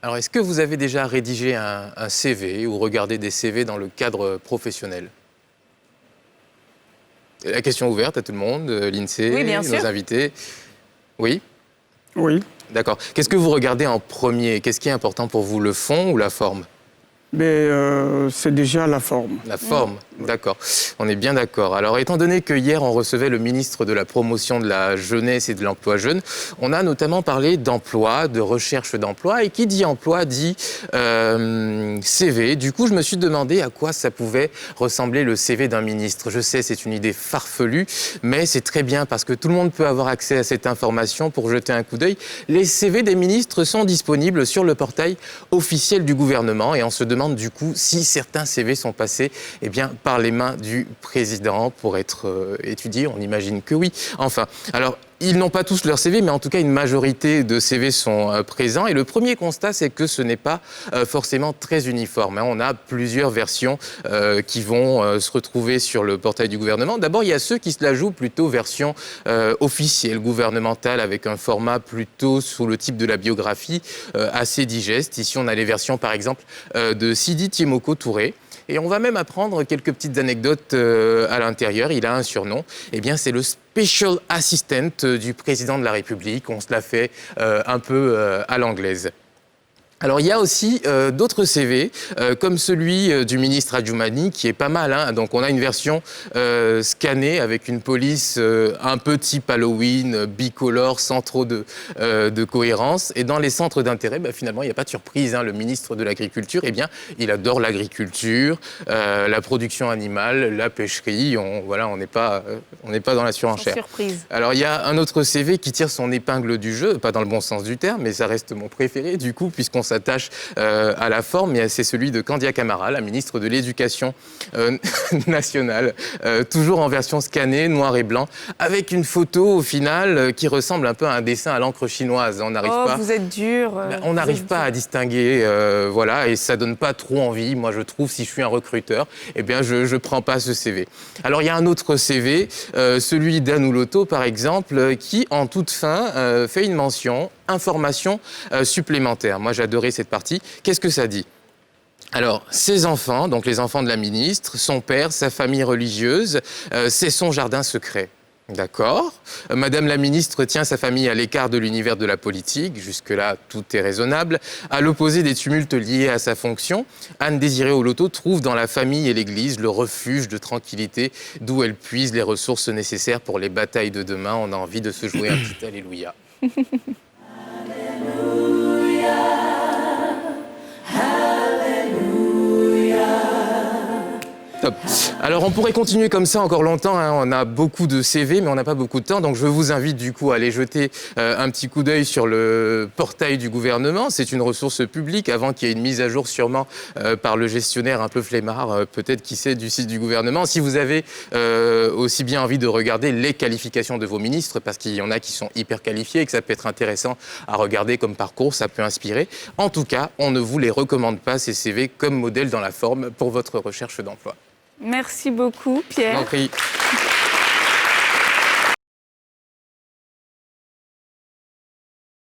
Alors, est-ce que vous avez déjà rédigé un CV ou regardé des CV dans le cadre professionnel? La question ouverte à tout le monde, l'INSEE, Oui, bien sûr. nos invités. Oui? Oui, D'accord. Qu'est-ce que vous regardez en premier? Qu'est-ce qui est important pour vous, le fond ou la forme? mais c'est déjà la forme. La forme, d'accord. On est bien d'accord. Alors, étant donné que hier, on recevait le ministre de la Promotion de la Jeunesse et de l'Emploi jeune, on a notamment parlé d'emploi, de recherche d'emploi. Et qui dit emploi dit CV. Du coup, je me suis demandé à quoi ça pouvait ressembler le CV d'un ministre. Je sais, c'est une idée farfelue, mais c'est très bien parce que tout le monde peut avoir accès à cette information pour jeter un coup d'œil. Les CV des ministres sont disponibles sur le portail officiel du gouvernement et on se demande du coup si certains CV sont passés par les mains du président pour être étudiés. On imagine que oui. Enfin, alors, ils n'ont pas tous leur CV, mais en tout cas, une majorité de CV sont présents. Et le premier constat, c'est que ce n'est pas forcément très uniforme. On a plusieurs versions qui vont se retrouver sur le portail du gouvernement. D'abord, il y a ceux qui se la jouent plutôt version officielle, gouvernementale, avec un format plutôt sous le type de la biographie, assez digeste. Ici, on a les versions, par exemple, de Sidi Tiemoko Touré. Et on va même apprendre quelques petites anecdotes à l'intérieur. Il a un surnom. C'est le Special Assistant du président de la République. On se l'a fait un peu à l'anglaise. Alors, il y a aussi d'autres CV, comme celui du ministre Adjoumani, qui est pas mal. Donc, on a une version scannée avec une police un peu type Halloween, bicolore, sans trop de cohérence. Et dans les centres d'intérêt, finalement, il n'y a pas de surprise. Le ministre de l'Agriculture, il adore l'agriculture, la production animale, la pêcherie. On n'est pas dans la surenchère. Sans surprise. Alors, il y a un autre CV qui tire son épingle du jeu, pas dans le bon sens du terme, mais ça reste mon préféré, du coup, puisqu'on s'attache à la forme, c'est celui de Candia Camara, la ministre de l'Éducation nationale, toujours en version scannée, noir et blanc, avec une photo au final qui ressemble un peu à un dessin à l'encre chinoise. On n'arrive pas. Vous êtes dur. On n'arrive pas à distinguer, et ça donne pas trop envie. Moi, je trouve, si je suis un recruteur, je prends pas ce CV. Alors, il y a un autre CV, celui d'Anouloto, par exemple, qui, en toute fin, fait une mention, information supplémentaire. Moi, j'adorais cette partie. Qu'est-ce que ça dit ? Alors, ses enfants, donc les enfants de la ministre, son père, sa famille religieuse, c'est son jardin secret. D'accord. Madame la ministre tient sa famille à l'écart de l'univers de la politique. Jusque-là, tout est raisonnable. À l'opposé des tumultes liés à sa fonction, Anne-Désirée Oloto trouve dans la famille et l'Église le refuge de tranquillité d'où elle puise les ressources nécessaires pour les batailles de demain. On a envie de se jouer un petit Alléluia. Top. Alors, on pourrait continuer comme ça encore longtemps. On a beaucoup de CV, mais on n'a pas beaucoup de temps. Donc, je vous invite du coup à aller jeter un petit coup d'œil sur le portail du gouvernement. C'est une ressource publique avant qu'il y ait une mise à jour sûrement par le gestionnaire un peu flemmard, peut-être qui sait, du site du gouvernement. Si vous avez aussi bien envie de regarder les qualifications de vos ministres, parce qu'il y en a qui sont hyper qualifiés et que ça peut être intéressant à regarder comme parcours, ça peut inspirer. En tout cas, on ne vous les recommande pas, ces CV, comme modèle dans la forme pour votre recherche d'emploi. Merci beaucoup, Pierre. Je vous en prie.